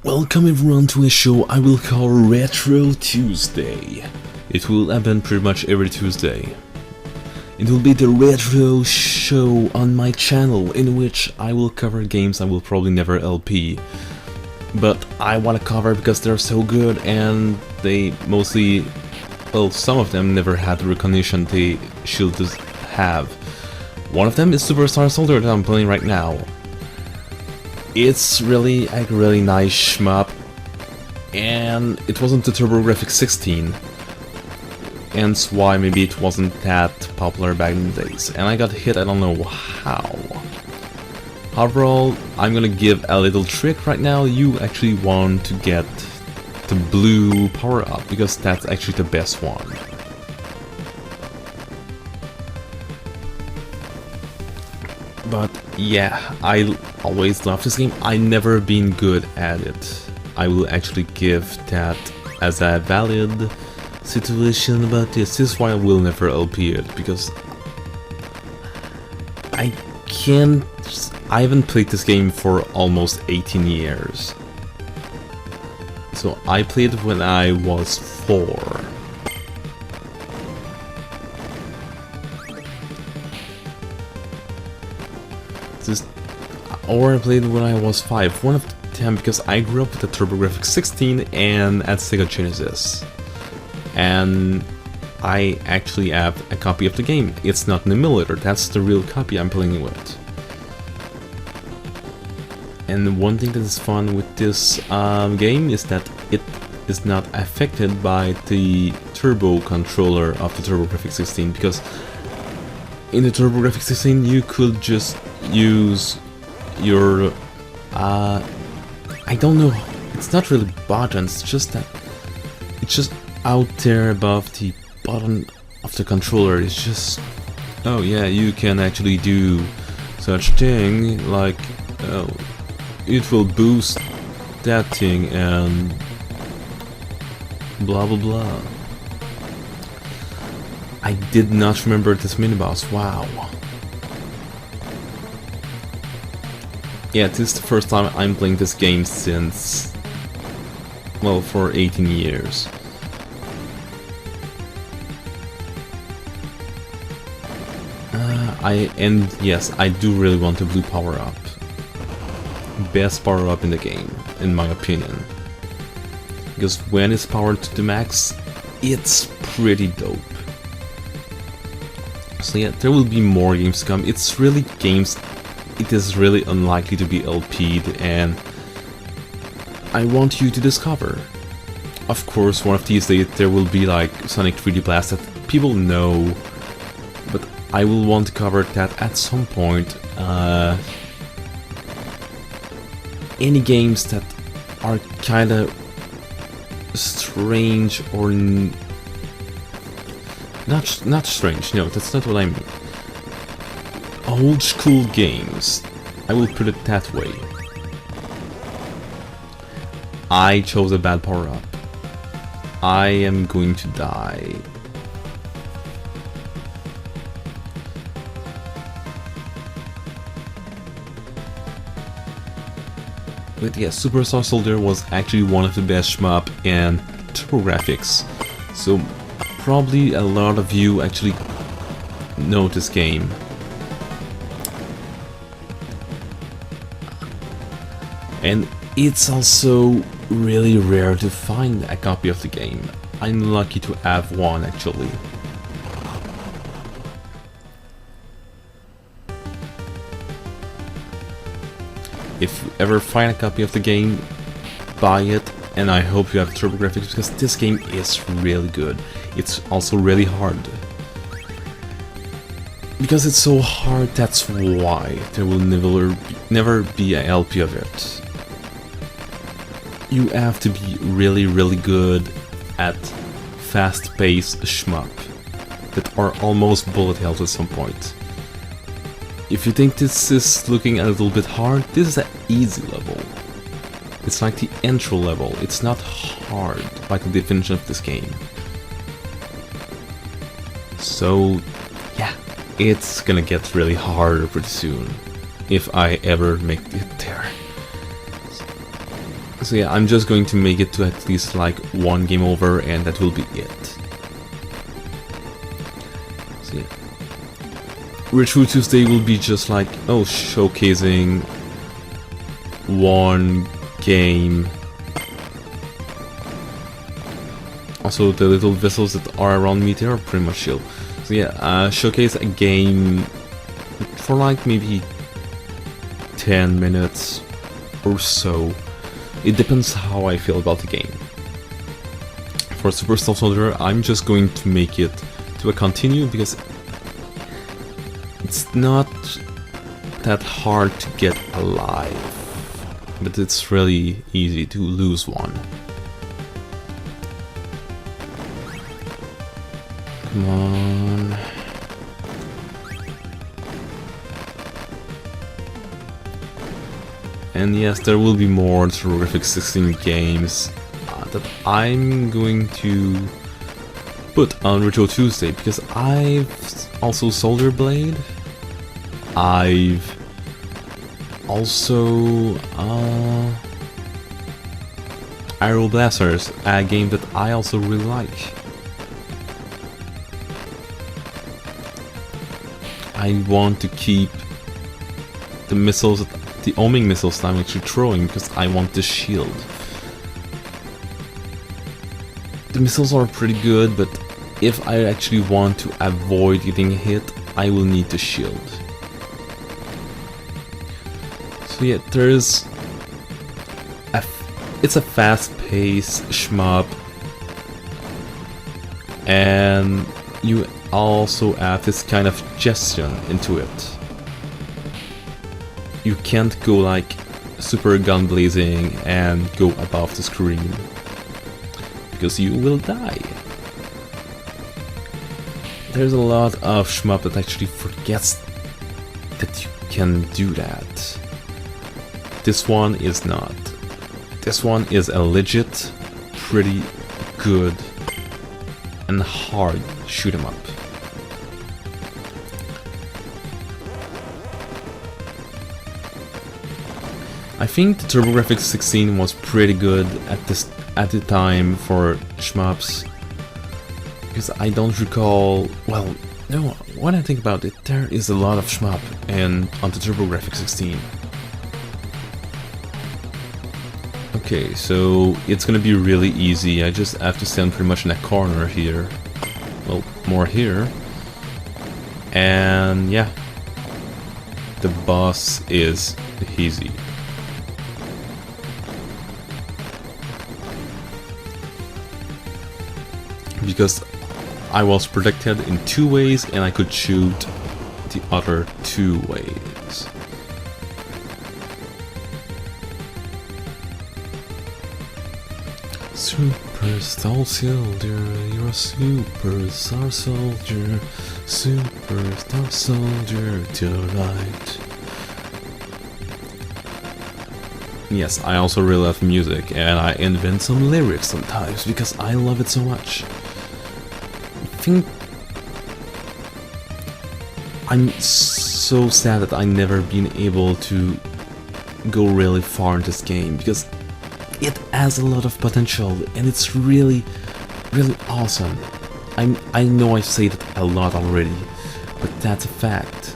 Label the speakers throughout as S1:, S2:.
S1: Welcome everyone to a show I will call Retro Tuesday. It will happen pretty much every Tuesday. It will be the retro show on my channel in which I will cover games I will probably never LP. But I want to cover because they're so good and they mostly, well, some of them never had the recognition they should have. One of them is Superstar Soldier that I'm playing right now. It's really a really nice shmup, and it wasn't the Turbografx 16, hence why maybe it wasn't that popular back in the days, and I got hit, I don't know how. Overall, I'm gonna give a little trick right now. You actually want to get the blue power-up, because that's actually the best one. But yeah, I always love this game. I never been good at it. I will actually give that as a valid situation, but this is why I will never LP it, because I haven't played this game for almost 18 years. So I played it when I was 4. Or I played when I was 5, one of them, because I grew up with the Turbografx 16 and at Sega Genesis. And I actually have a copy of the game. It's not an emulator, that's the real copy I'm playing with. And one thing that is fun with this game is that it is not affected by the turbo controller of the Turbografx 16, because in the Turbografx 16 you could just use your I don't know, it's not really buttons, just that it's just out there above the button of the controller. It's just, oh yeah, you can actually do such thing like, oh, it will boost that thing and blah blah blah. I did not remember this mini-boss, wow. Yeah, this is the first time I'm playing this game since, well, for 18 years. And yes, I do really want the blue power-up. Best power-up in the game, in my opinion. Because when it's powered to the max, it's pretty dope. So yeah, there will be more games to come. It's really games, it is really unlikely to be LP'd, and I want you to discover. Of course, one of these days there will be like Sonic 3D Blast that people know, but I will want to cover that at some point. Any games that are kinda strange or not strange, no, that's not what I mean. Old school games, I will put it that way. I chose a bad power-up. I am going to die. But yeah, Superstar Soldier was actually one of the best shmup in Turbografx. So probably a lot of you actually know this game. And it's also really rare to find a copy of the game. I'm lucky to have one, actually. If you ever find a copy of the game, buy it, and I hope you have Turbografx, because this game is really good. It's also really hard. Because it's so hard, that's why there will never be a LP of it. You have to be really, really good at fast-paced shmup that are almost bullet hells at some point. If you think this is looking a little bit hard, this is an easy level. It's like the intro level, it's not hard by the definition of this game. So yeah, it's gonna get really harder pretty soon, if I ever make it there. So yeah, I'm just going to make it to at least like one game over, and that will be it. So yeah, RetroTuesday will be just like, oh, showcasing one game. Also, the little vessels that are around me, they are pretty much chill. So yeah, showcase a game for like maybe 10 minutes or so. It depends how I feel about the game. For Superstar Soldier, I'm just going to make it to a continue because it's not that hard to get alive, but it's really easy to lose one. Come on. And yes, there will be more Turbografx 16 games that I'm going to put on RetroTuesday, because I've also Soldier Blade. I've also Aero Blasters, a game that I also really like. I want to keep the missiles, the homing missiles that I'm actually throwing, because I want the shield. The missiles are pretty good, but if I actually want to avoid getting hit, I will need the shield. So yeah, there's it's a fast-paced shmup, and you also add this kind of gesture into it. You can't go like super gun blazing and go above the screen, because you will die. There's a lot of shmup that actually forgets that you can do that. This one is not. This one is a legit, pretty good and hard shoot 'em up. I think the Turbografx 16 was pretty good at the time for shmups, because I don't recall. Well, no. When I think about it, there is a lot of shmup on the Turbografx 16. Okay, so it's gonna be really easy. I just have to stand pretty much in a corner here. Well, more here. And yeah, the boss is easy. Because I was protected in 2 ways, and I could shoot the other 2 ways. Superstar Soldier, you're a superstar soldier, superstar soldier tonight. Yes, I also really love music, and I invent some lyrics sometimes because I love it so much. I'm so sad that I never been able to go really far in this game, because it has a lot of potential and it's really, really awesome. I know I say that a lot already, but that's a fact.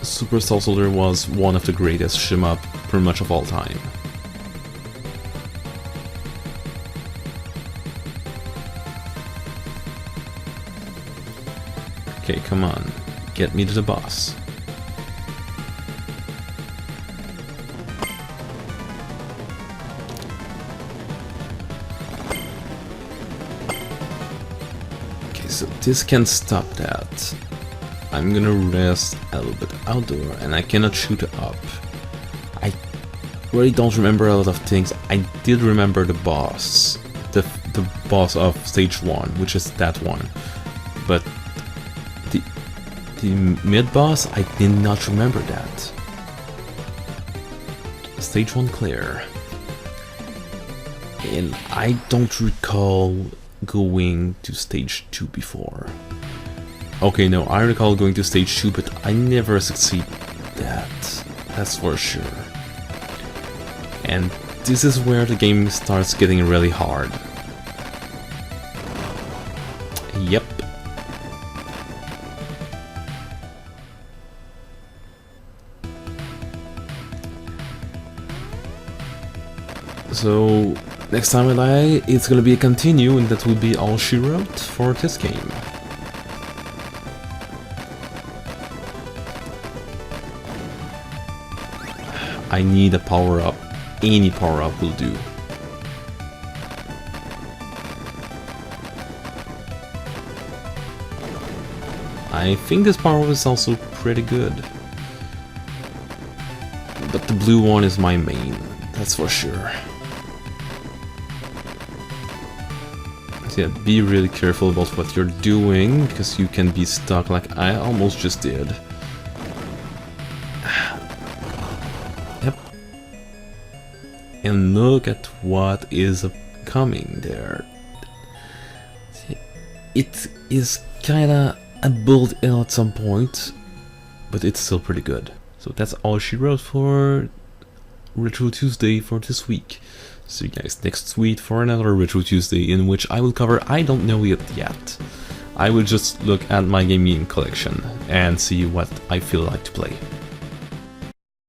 S1: Superstar Soldier was one of the greatest shmup pretty much of all time. Okay, come on, get me to the boss. Okay, so this can stop that. I'm gonna rest a little bit outdoor, and I cannot shoot up. I really don't remember a lot of things. I did remember the boss, the boss of stage 1, which is that one, but the mid-boss, I did not remember that. Stage 1 clear. And I don't recall going to stage 2 before. Okay, no, I recall going to stage 2, but I never succeed that. That's for sure. And this is where the game starts getting really hard. Yep. So, next time I die, it's gonna be a continue, and that will be all she wrote for this game. I need a power-up. Any power-up will do. I think this power-up is also pretty good. But the blue one is my main, that's for sure. So yeah, be really careful about what you're doing, because you can be stuck like I almost just did. Yep. And look at what is coming there. It is kinda a build ill at some point, but it's still pretty good. So that's all she wrote for Retro Tuesday for this week. See you guys next week for another Retro Tuesday, in which I will cover I don't know it yet. I will just look at my gaming collection and see what I feel like to play.